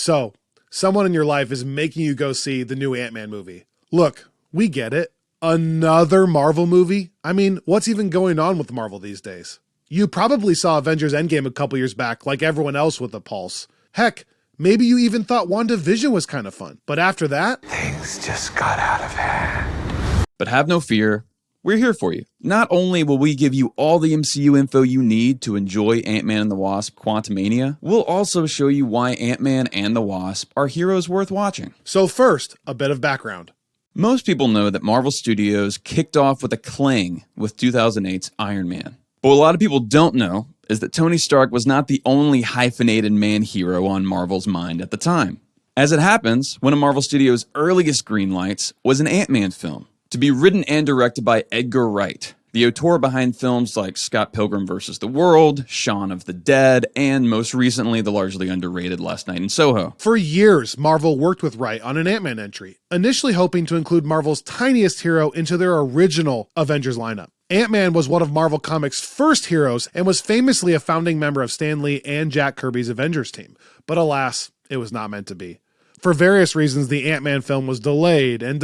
So, someone in your life is making you go see the new Ant-Man movie. Look, we get it. Another Marvel movie? I mean, what's even going on with Marvel these days? You probably saw Avengers Endgame a couple years back, like everyone else with a pulse. Heck, maybe you even thought WandaVision was kind of fun. But after that, things just got out of hand. But have no fear, we're here for you. Not only will we give you all the MCU info you need to enjoy Ant-Man and the Wasp: Quantumania, we'll also show you why Ant-Man and the Wasp are heroes worth watching. So first, a bit of background. Most people know that Marvel Studios kicked off with a clang with 2008's Iron Man. But what a lot of people don't know is that Tony Stark was not the only hyphenated man hero on Marvel's mind at the time. As it happens, one of Marvel Studios' earliest greenlights was an Ant-Man film, to be written and directed by Edgar Wright, the auteur behind films like Scott Pilgrim vs. the World, Shaun of the Dead, and most recently the largely underrated Last Night in Soho. For years, Marvel worked with Wright on an Ant-Man entry, initially hoping to include Marvel's tiniest hero into their original Avengers lineup. Ant-Man was one of Marvel Comics' first heroes and was famously a founding member of Stan Lee and Jack Kirby's Avengers team. But alas, it was not meant to be. For various reasons, the Ant-Man film was delayed and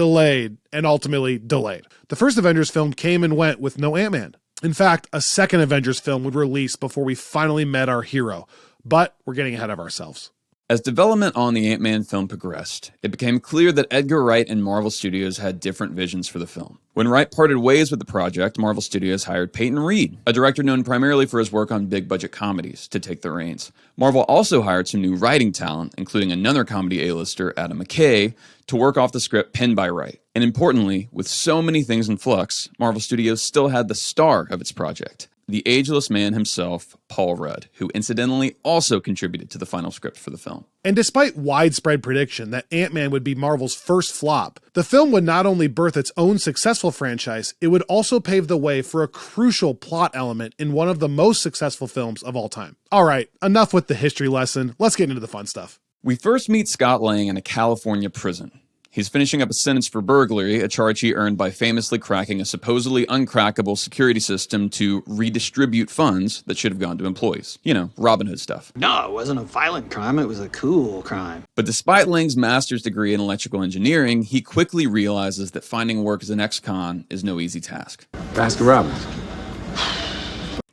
ultimately delayed. The first Avengers film came and went with no Ant-Man. In fact, a second Avengers film would release before we finally met our hero. But we're getting ahead of ourselves. As development on the Ant-Man film progressed, it became clear that Edgar Wright and Marvel Studios had different visions for the film. When Wright parted ways with the project, Marvel Studios hired Peyton Reed, a director known primarily for his work on big-budget comedies, to take the reins. Marvel also hired some new writing talent, including another comedy A-lister, Adam McKay, to work off the script penned by Wright. And importantly, with so many things in flux, Marvel Studios still had the star of its project, the ageless man himself, Paul Rudd, who incidentally also contributed to the final script for the film. And despite widespread prediction that Ant-Man would be Marvel's first flop, the film would not only birth its own successful franchise, it would also pave the way for a crucial plot element in one of the most successful films of all time. All right, enough with the history lesson. Let's get into the fun stuff. We first meet Scott Lang in a California prison. He's finishing up a sentence for burglary, a charge he earned by famously cracking a supposedly uncrackable security system to redistribute funds that should have gone to employees. You know, Robin Hood stuff. No, it wasn't a violent crime, it was a cool crime. But despite Lang's master's degree in electrical engineering, he quickly realizes that finding work as an ex-con is no easy task. Baskin Robbins.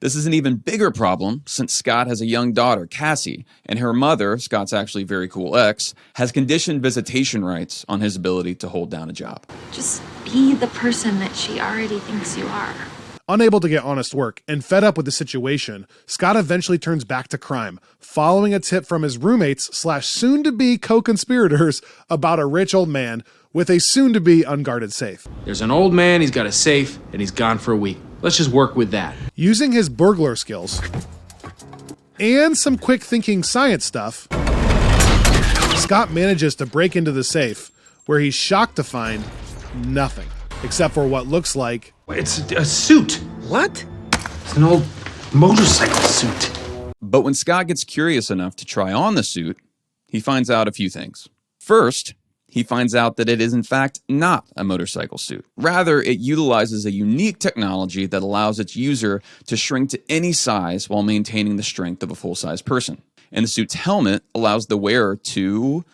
This is an even bigger problem since Scott has a young daughter, Cassie, and her mother, Scott's actually very cool ex, has conditioned visitation rights on his ability to hold down a job. Just be the person that she already thinks you are. Unable to get honest work and fed up with the situation, Scott eventually turns back to crime, following a tip from his roommates / soon-to-be co-conspirators about a rich old man with a soon-to-be unguarded safe. There's an old man, he's got a safe, and he's gone for a week. Let's just work with that. Using his burglar skills and some quick thinking science stuff, Scott manages to break into the safe, where he's shocked to find nothing, except for what looks like... It's a suit. What? It's an old motorcycle suit. But when Scott gets curious enough to try on the suit, he finds out a few things. First, he finds out that it is in fact not a motorcycle suit. Rather, it utilizes a unique technology that allows its user to shrink to any size while maintaining the strength of a full-size person. And the suit's helmet allows the wearer to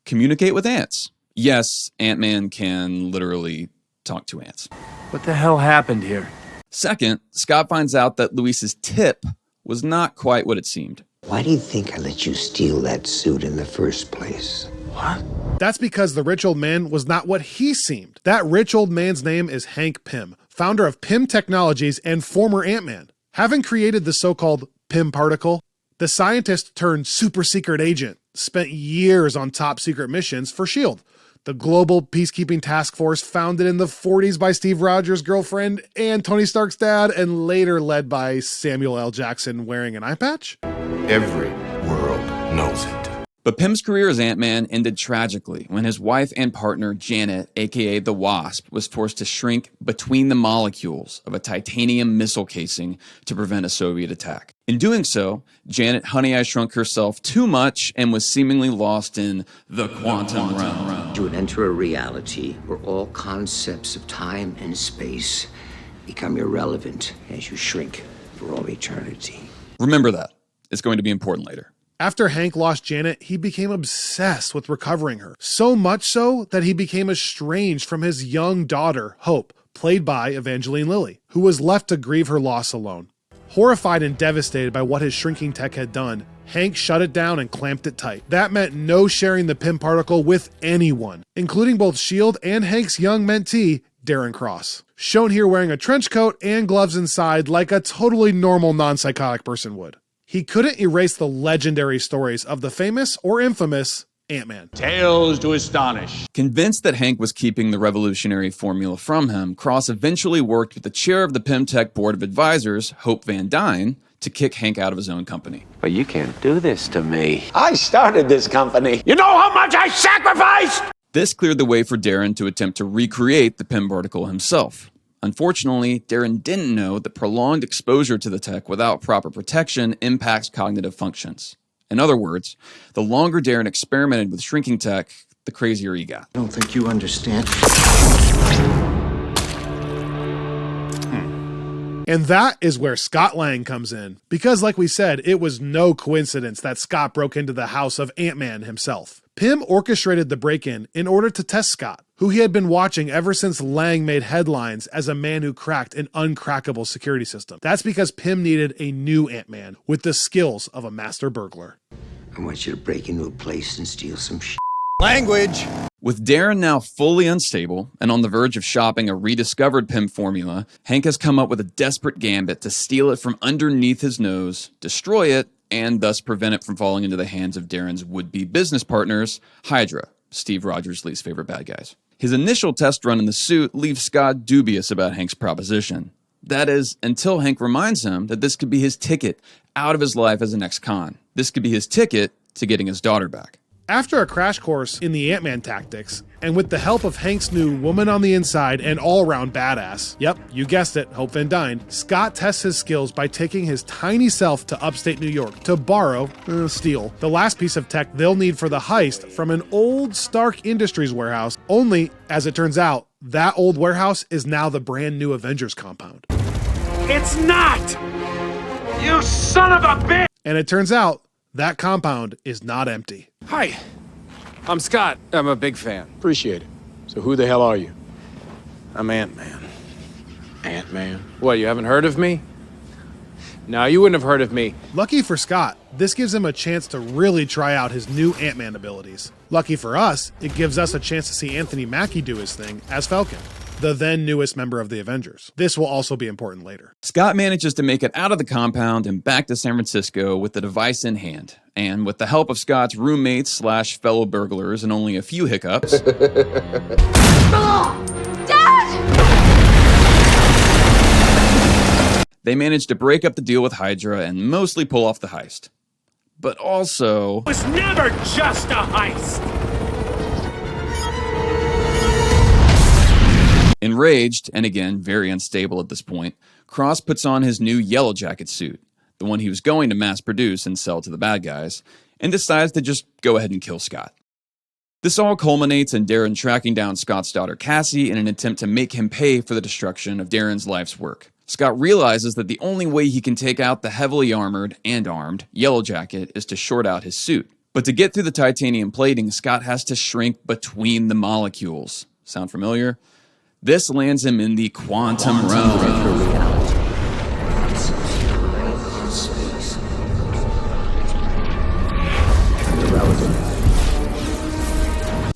communicate with ants. Yes, Ant-Man can literally talk to ants. What the hell happened here? Second, Scott finds out that Luis's tip was not quite what it seemed. Why do you think I let you steal that suit in the first place? What? That's because the rich old man was not what he seemed. That rich old man's name is Hank Pym, founder of Pym Technologies and former Ant-Man. Having created the so-called Pym particle, the scientist turned super secret agent spent years on top secret missions for S.H.I.E.L.D., the global peacekeeping task force founded in the 40s by Steve Rogers' girlfriend and Tony Stark's dad, and later led by Samuel L. Jackson wearing an eye patch? Every world knows it. But Pym's career as Ant-Man ended tragically when his wife and partner, Janet, aka the Wasp, was forced to shrink between the molecules of a titanium missile casing to prevent a Soviet attack. In doing so, Janet Honey I Shrunk herself too much and was seemingly lost in the quantum realm. You would enter a reality where all concepts of time and space become irrelevant as you shrink for all eternity. Remember that. It's going to be important later. After Hank lost Janet, he became obsessed with recovering her. So much so that he became estranged from his young daughter, Hope, played by Evangeline Lilly, who was left to grieve her loss alone. Horrified and devastated by what his shrinking tech had done, Hank shut it down and clamped it tight. That meant no sharing the Pym particle with anyone, including both S.H.I.E.L.D. and Hank's young mentee, Darren Cross. Shown here wearing a trench coat and gloves inside like a totally normal non-psychotic person would. He couldn't erase the legendary stories of the famous or infamous Ant-Man. Tales to astonish. Convinced that Hank was keeping the revolutionary formula from him, Cross eventually worked with the chair of the Pym-Tech Board of Advisors, Hope Van Dyne, to kick Hank out of his own company. But you can't do this to me. I started this company. You know how much I sacrificed? This cleared the way for Darren to attempt to recreate the Pym particle himself. Unfortunately, Darren didn't know that prolonged exposure to the tech without proper protection impacts cognitive functions. In other words, the longer Darren experimented with shrinking tech, the crazier he got. I don't think you understand. And that is where Scott Lang comes in. Because like we said, it was no coincidence that Scott broke into the house of Ant-Man himself. Pym orchestrated the break-in in order to test Scott, who he had been watching ever since Lang made headlines as a man who cracked an uncrackable security system. That's because Pym needed a new Ant-Man with the skills of a master burglar. I want you to break into a place and steal some shit. Language. With Darren now fully unstable and on the verge of shopping a rediscovered Pym formula, Hank has come up with a desperate gambit to steal it from underneath his nose, destroy it, and thus prevent it from falling into the hands of Darren's would-be business partners, Hydra, Steve Rogers' least favorite bad guys. His initial test run in the suit leaves Scott dubious about Hank's proposition. That is, until Hank reminds him that this could be his ticket out of his life as an ex-con. This could be his ticket to getting his daughter back. After a crash course in the Ant-Man tactics, and with the help of Hank's new woman on the inside and all-around badass, yep, you guessed it, Hope Van Dyne, Scott tests his skills by taking his tiny self to upstate New York to borrow, steal, the last piece of tech they'll need for the heist from an old Stark Industries warehouse, only, as it turns out, that old warehouse is now the brand new Avengers compound. It's not! You son of a bitch! And it turns out, that compound is not empty. Hi, I'm Scott. I'm a big fan. Appreciate it. So who the hell are you? I'm Ant-Man. Ant-Man? What, you haven't heard of me? No, you wouldn't have heard of me. Lucky for Scott, this gives him a chance to really try out his new Ant-Man abilities. Lucky for us, it gives us a chance to see Anthony Mackie do his thing as Falcon, the then newest member of the Avengers. This will also be important later. Scott manages to make it out of the compound and back to San Francisco with the device in hand. And with the help of Scott's roommates / fellow burglars and only a few hiccups... Dad! They manage to break up the deal with Hydra and mostly pull off the heist. But also... It was never just a heist! Enraged, and again, very unstable at this point, Cross puts on his new Yellowjacket suit, the one he was going to mass produce and sell to the bad guys, and decides to just go ahead and kill Scott. This all culminates in Darren tracking down Scott's daughter Cassie in an attempt to make him pay for the destruction of Darren's life's work. Scott realizes that the only way he can take out the heavily armored and armed Yellowjacket is to short out his suit. But to get through the titanium plating, Scott has to shrink between the molecules. Sound familiar? This lands him in the quantum realm.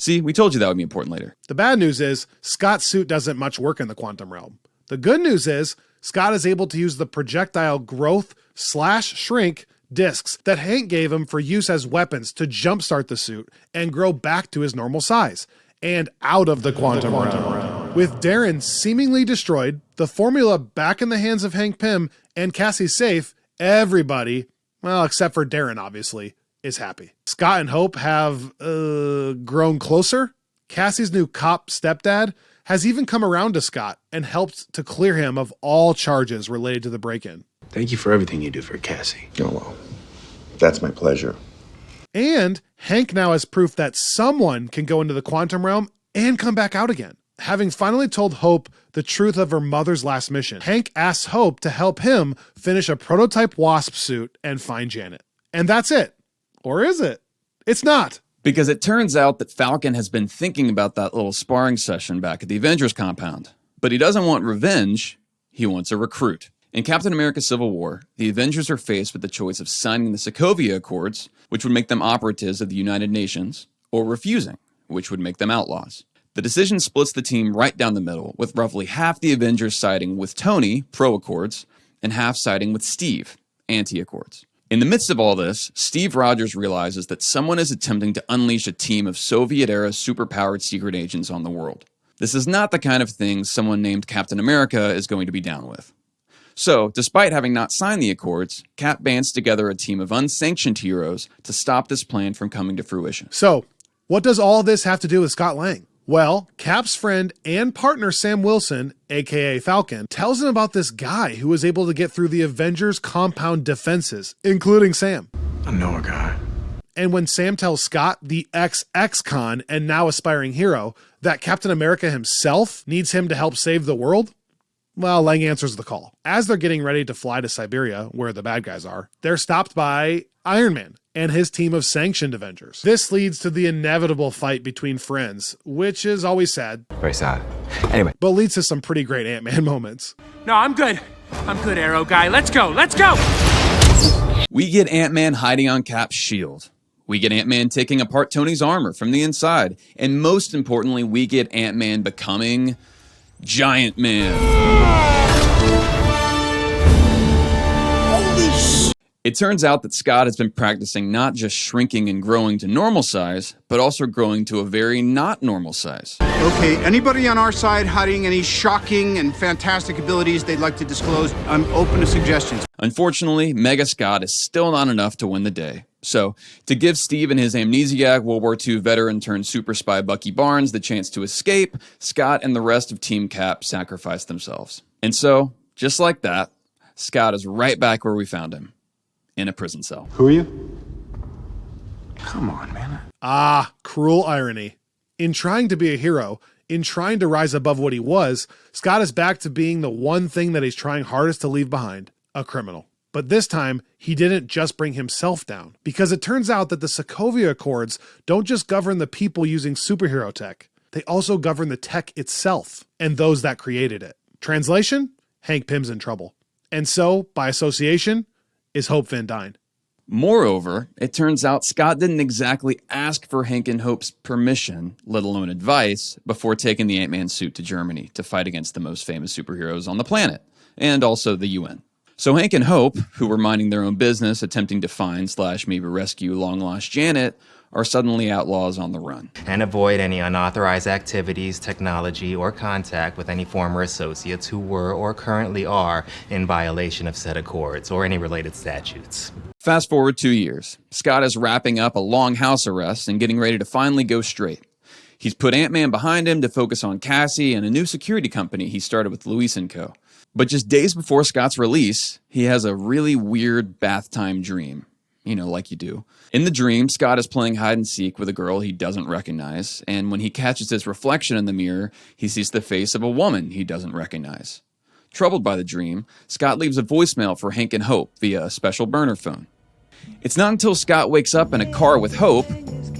See, we told you that would be important later. The bad news is, Scott's suit doesn't much work in the quantum realm. The good news is, Scott is able to use the projectile growth / shrink discs that Hank gave him for use as weapons to jumpstart the suit and grow back to his normal size and out of the quantum realm. With Darren seemingly destroyed, the formula back in the hands of Hank Pym, and Cassie safe, everybody, well, except for Darren obviously, is happy. Scott and Hope have, grown closer. Cassie's new cop stepdad has even come around to Scott and helped to clear him of all charges related to the break-in. Thank you for everything you do for Cassie. Oh, well, that's my pleasure. And Hank now has proof that someone can go into the quantum realm and come back out again. Having finally told Hope the truth of her mother's last mission, Hank asks Hope to help him finish a prototype Wasp suit and find Janet. And that's it. Or is it? It's not. Because it turns out that Falcon has been thinking about that little sparring session back at the Avengers compound. But he doesn't want revenge, he wants a recruit. In Captain America Civil War, the Avengers are faced with the choice of signing the Sokovia Accords, which would make them operatives of the United Nations, or refusing, which would make them outlaws. The decision splits the team right down the middle, with roughly half the Avengers siding with Tony, pro-Accords, and half siding with Steve, anti-Accords. In the midst of all this, Steve Rogers realizes that someone is attempting to unleash a team of Soviet-era superpowered secret agents on the world. This is not the kind of thing someone named Captain America is going to be down with. So, despite having not signed the Accords, Cap bands together a team of unsanctioned heroes to stop this plan from coming to fruition. So, what does all this have to do with Scott Lang? Well, Cap's friend and partner Sam Wilson, aka Falcon, tells him about this guy who was able to get through the Avengers compound defenses, including Sam. I know a guy. And when Sam tells Scott, the ex-con and now aspiring hero, that Captain America himself needs him to help save the world, well, Lang answers the call. As they're getting ready to fly to Siberia, where the bad guys are, they're stopped by Iron Man and his team of sanctioned Avengers. This leads to the inevitable fight between friends, which is always sad. Very sad. Anyway. But leads to some pretty great Ant-Man moments. No, I'm good, Arrow guy. Let's go. We get Ant-Man hiding on Cap's shield. We get Ant-Man taking apart Tony's armor from the inside. And most importantly, we get Ant-Man becoming Giant Man. It turns out that Scott has been practicing not just shrinking and growing to normal size, but also growing to a very not normal size. Okay, anybody on our side hiding any shocking and fantastic abilities they'd like to disclose? I'm open to suggestions. Unfortunately, Mega Scott is still not enough to win the day. So, to give Steve and his amnesiac World War II veteran turned super spy Bucky Barnes the chance to escape, Scott and the rest of Team Cap sacrifice themselves. And so, just like that, Scott is right back where we found him. In a prison cell. Who are you? Come on, man. Ah, cruel irony. In trying to be a hero, in trying to rise above what he was, Scott is back to being the one thing that he's trying hardest to leave behind, a criminal. But this time, he didn't just bring himself down, because it turns out that the Sokovia Accords don't just govern the people using superhero tech, they also govern the tech itself, and those that created it. Translation? Hank Pym's in trouble. And so, by association, is Hope Van Dyne. Moreover, it turns out Scott didn't exactly ask for Hank and Hope's permission, let alone advice, before taking the Ant-Man suit to Germany to fight against the most famous superheroes on the planet, and also the UN. So Hank and Hope, who were minding their own business, attempting to find / maybe rescue long-lost Janet, are suddenly outlaws on the run. And avoid any unauthorized activities, technology, or contact with any former associates who were or currently are in violation of said accords or any related statutes. Fast forward 2 years. Scott is wrapping up a long house arrest and getting ready to finally go straight. He's put Ant-Man behind him to focus on Cassie and a new security company he started with Luis & Co. But just days before Scott's release, he has a really weird bath time dream. You know, like you do. In the dream, Scott is playing hide and seek with a girl he doesn't recognize, and when he catches his reflection in the mirror, he sees the face of a woman he doesn't recognize. Troubled by the dream, Scott leaves a voicemail for Hank and Hope via a special burner phone. It's not until Scott wakes up in a car with Hope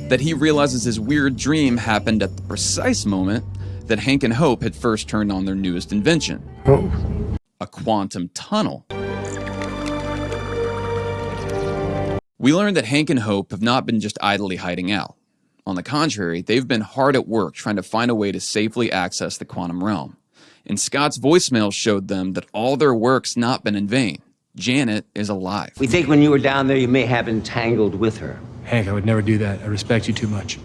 that he realizes his weird dream happened at the precise moment that Hank and Hope had first turned on their newest invention. A quantum tunnel. We learned that Hank and Hope have not been just idly hiding out. On the contrary, they've been hard at work trying to find a way to safely access the quantum realm. And Scott's voicemail showed them that all their work's not been in vain. Janet is alive. We think when you were down there, you may have entangled with her. Hank, I would never do that. I respect you too much.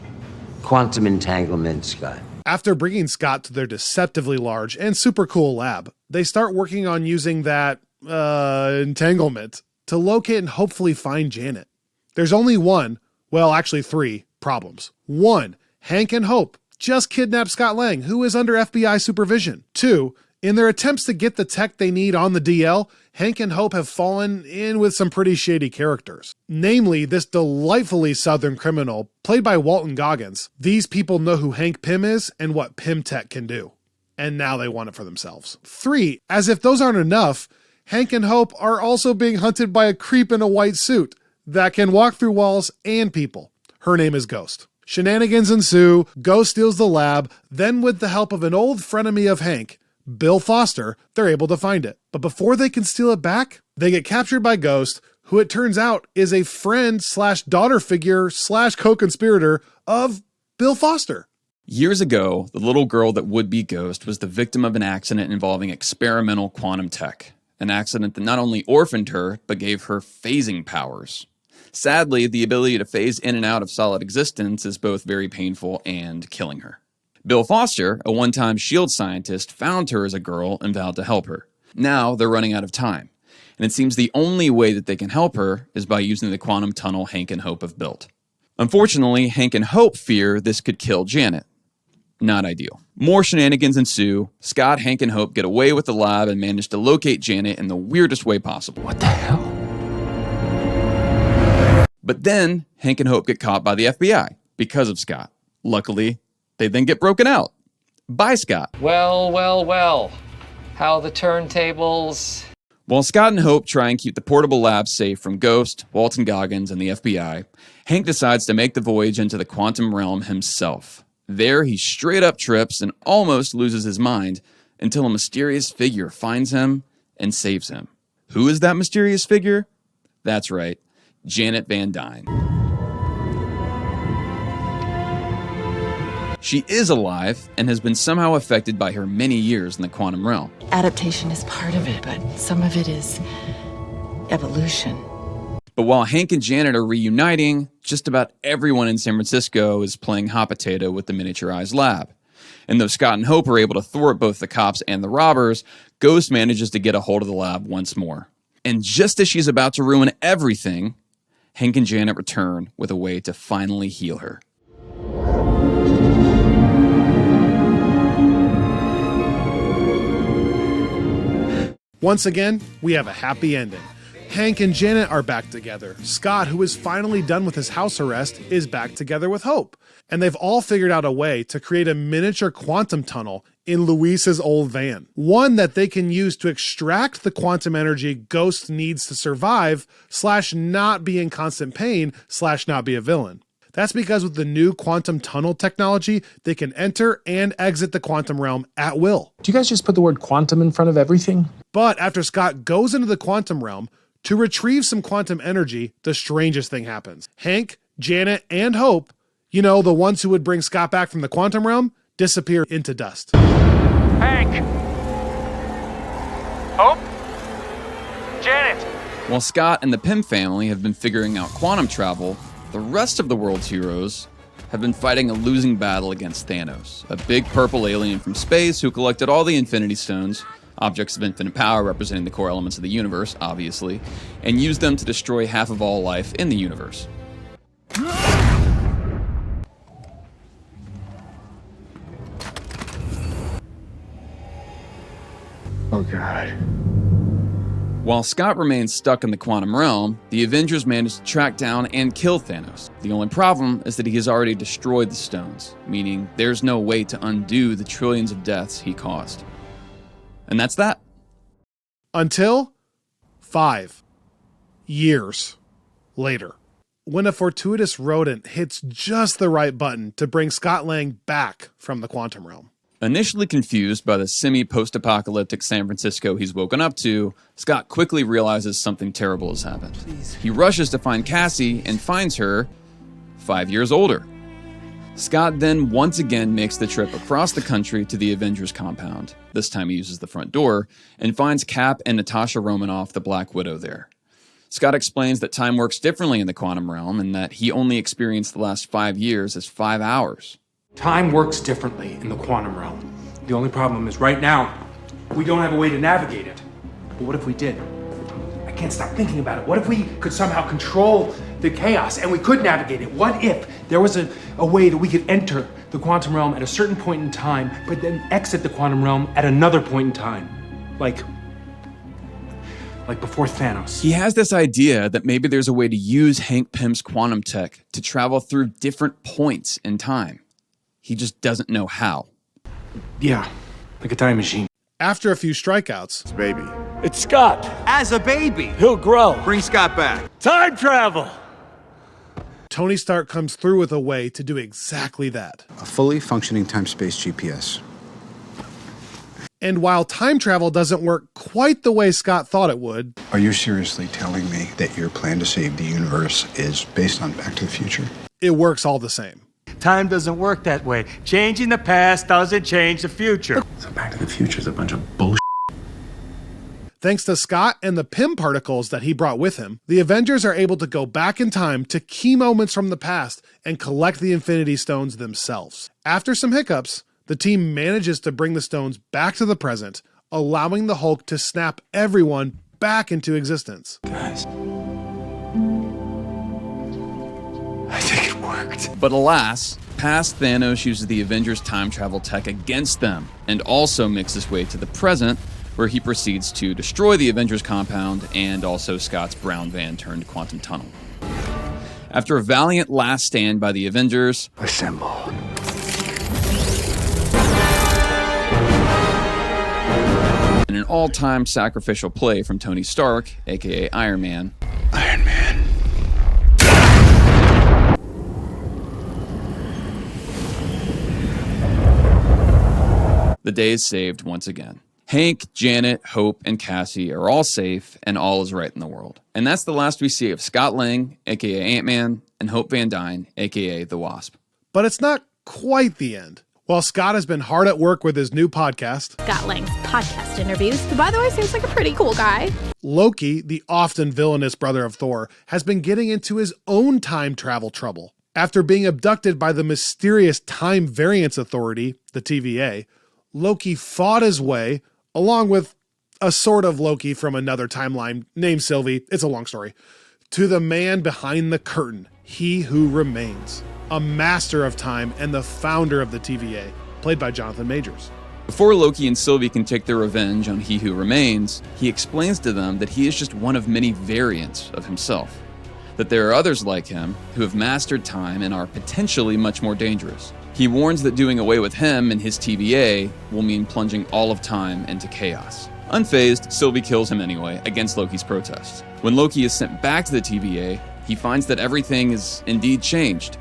Quantum entanglement, Scott. After bringing Scott to their deceptively large and super cool lab, they start working on using that, entanglement to locate and hopefully find Janet. There's only one, well, actually 3 problems. 1, Hank and Hope just kidnapped Scott Lang, who is under FBI supervision. 2, in their attempts to get the tech they need on the DL, Hank and Hope have fallen in with some pretty shady characters. Namely, this delightfully southern criminal, played by Walton Goggins. These people know who Hank Pym is and what Pym Tech can do. And now they want it for themselves. 3, as if those aren't enough, Hank and Hope are also being hunted by a creep in a white suit. that can walk through walls and people. Her name is Ghost. Shenanigans ensue, Ghost steals the lab, then with the help of an old frenemy of Hank, Bill Foster, they're able to find it. But before they can steal it back, they get captured by Ghost, who it turns out is a friend / daughter figure / co-conspirator of Bill Foster. Years ago, the little girl that would be Ghost was the victim of an accident involving experimental quantum tech. An accident that not only orphaned her, but gave her phasing powers. Sadly, the ability to phase in and out of solid existence is both very painful and killing her. Bill Foster, a one-time SHIELD scientist, found her as a girl and vowed to help her. Now they're running out of time, and it seems the only way that they can help her is by using the quantum tunnel Hank and Hope have built. Unfortunately, Hank and Hope fear this could kill Janet. Not ideal. More shenanigans ensue. Scott, Hank, and Hope get away with the lab and manage to locate Janet in the weirdest way possible. What the hell? But then, Hank and Hope get caught by the FBI because of Scott. Luckily, they then get broken out by Scott. Well. How the turntables... While Scott and Hope try and keep the portable lab safe from Ghost, Walton Goggins, and the FBI, Hank decides to make the voyage into the quantum realm himself. There, he straight up trips and almost loses his mind until a mysterious figure finds him and saves him. Who is that mysterious figure? That's right, Janet Van Dyne. She is alive and has been somehow affected by her many years in the quantum realm. Adaptation is part of it, but some of it is evolution. But while Hank and Janet are reuniting, just about everyone in San Francisco is playing hot potato with the miniaturized lab. And though Scott and Hope are able to thwart both the cops and the robbers, Ghost manages to get a hold of the lab once more. And just as she's about to ruin everything, Hank and Janet return with a way to finally heal her. Once again, we have a happy ending. Hank and Janet are back together. Scott, who is finally done with his house arrest, is back together with Hope. And they've all figured out a way to create a miniature quantum tunnel in Luis's old van. One that they can use to extract the quantum energy Ghost needs to survive / not be in constant pain / not be a villain. That's because with the new quantum tunnel technology, they can enter and exit the quantum realm at will. Do you guys just put the word quantum in front of everything? But after Scott goes into the quantum realm, to retrieve some quantum energy, the strangest thing happens. Hank, Janet, and Hope, the ones who would bring Scott back from the quantum realm, disappear into dust. Hank! Hope? Janet! While Scott and the Pym family have been figuring out quantum travel, the rest of the world's heroes have been fighting a losing battle against Thanos, a big purple alien from space who collected all the Infinity Stones, objects of infinite power representing the core elements of the universe, obviously, and used them to destroy half of all life in the universe. Oh, God. While Scott remains stuck in the quantum realm, the Avengers manage to track down and kill Thanos. The only problem is that he has already destroyed the stones, meaning there's no way to undo the trillions of deaths he caused. And that's that. Until 5 years later, when a fortuitous rodent hits just the right button to bring Scott Lang back from the quantum realm. Initially confused by the semi-post-apocalyptic San Francisco he's woken up to, Scott quickly realizes something terrible has happened. He rushes to find Cassie and finds her 5 years older. Scott then once again makes the trip across the country to the Avengers compound. This time he uses the front door and finds Cap and Natasha Romanoff, the Black Widow, there. Scott explains that time works differently in the quantum realm and that he only experienced the last 5 years as 5 hours. Time works differently in the quantum realm. The only problem is right now, we don't have a way to navigate it. But what if we did? I can't stop thinking about it. What if we could somehow control the chaos and we could navigate it? What if there was a way that we could enter the quantum realm at a certain point in time, but then exit the quantum realm at another point in time? Like before Thanos. He has this idea that maybe there's a way to use Hank Pym's quantum tech to travel through different points in time. He just doesn't know how. Yeah, like a time machine. After a few strikeouts, It's Scott. As a baby. He'll grow. Bring Scott back. Time travel. Tony Stark comes through with a way to do exactly that. A fully functioning time-space GPS. And while time travel doesn't work quite the way Scott thought it would... Are you seriously telling me that your plan to save the universe is based on Back to the Future? It works all the same. Time doesn't work that way. Changing the past doesn't change the future. So Back to the Future is a bunch of bullshit. Thanks to Scott and the Pym particles that he brought with him, the Avengers are able to go back in time to key moments from the past and collect the Infinity Stones themselves. After some hiccups, the team manages to bring the stones back to the present, allowing the Hulk to snap everyone back into existence. Guys, I think it worked. But alas, past Thanos uses the Avengers' time travel tech against them, and also makes his way to the present, where he proceeds to destroy the Avengers compound and also Scott's brown van turned quantum tunnel. After a valiant last stand by the Avengers, assemble. and an all-time sacrificial play from Tony Stark, aka Iron Man, the day is saved once again. Hank, Janet, Hope, and Cassie are all safe, and all is right in the world. And that's the last we see of Scott Lang, aka Ant-Man, and Hope Van Dyne, aka the Wasp. But it's not quite the end. While Scott has been hard at work with his new podcast, Scott Lang's podcast interviews, who by the way seems like a pretty cool guy, Loki, the often villainous brother of Thor, has been getting into his own time travel trouble. After being abducted by the mysterious Time Variance Authority, the TVA, Loki fought his way, along with a sort of Loki from another timeline named Sylvie, it's a long story, to the man behind the curtain, He Who Remains, a master of time and the founder of the TVA, played by Jonathan Majors. Before Loki and Sylvie can take their revenge on He Who Remains, he explains to them that he is just one of many variants of himself, that there are others like him who have mastered time and are potentially much more dangerous. He warns that doing away with him and his TVA will mean plunging all of time into chaos. Unfazed, Sylvie kills him anyway, against Loki's protests. When Loki is sent back to the TVA, he finds that everything is indeed changed.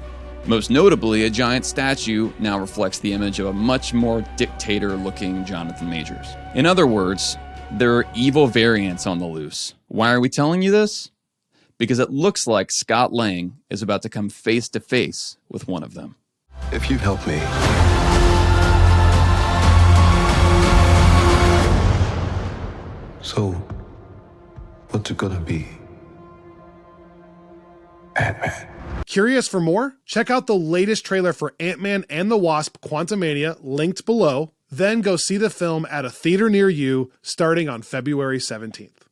Most notably, a giant statue now reflects the image of a much more dictator-looking Jonathan Majors. In other words, there are evil variants on the loose. Why are we telling you this? Because it looks like Scott Lang is about to come face to face with one of them. If you help me, so what's it gonna be? Ant-Man. Curious for more? Check out the latest trailer for Ant-Man and the Wasp: Quantumania, linked below. Then go see the film at a theater near you starting on February 17th.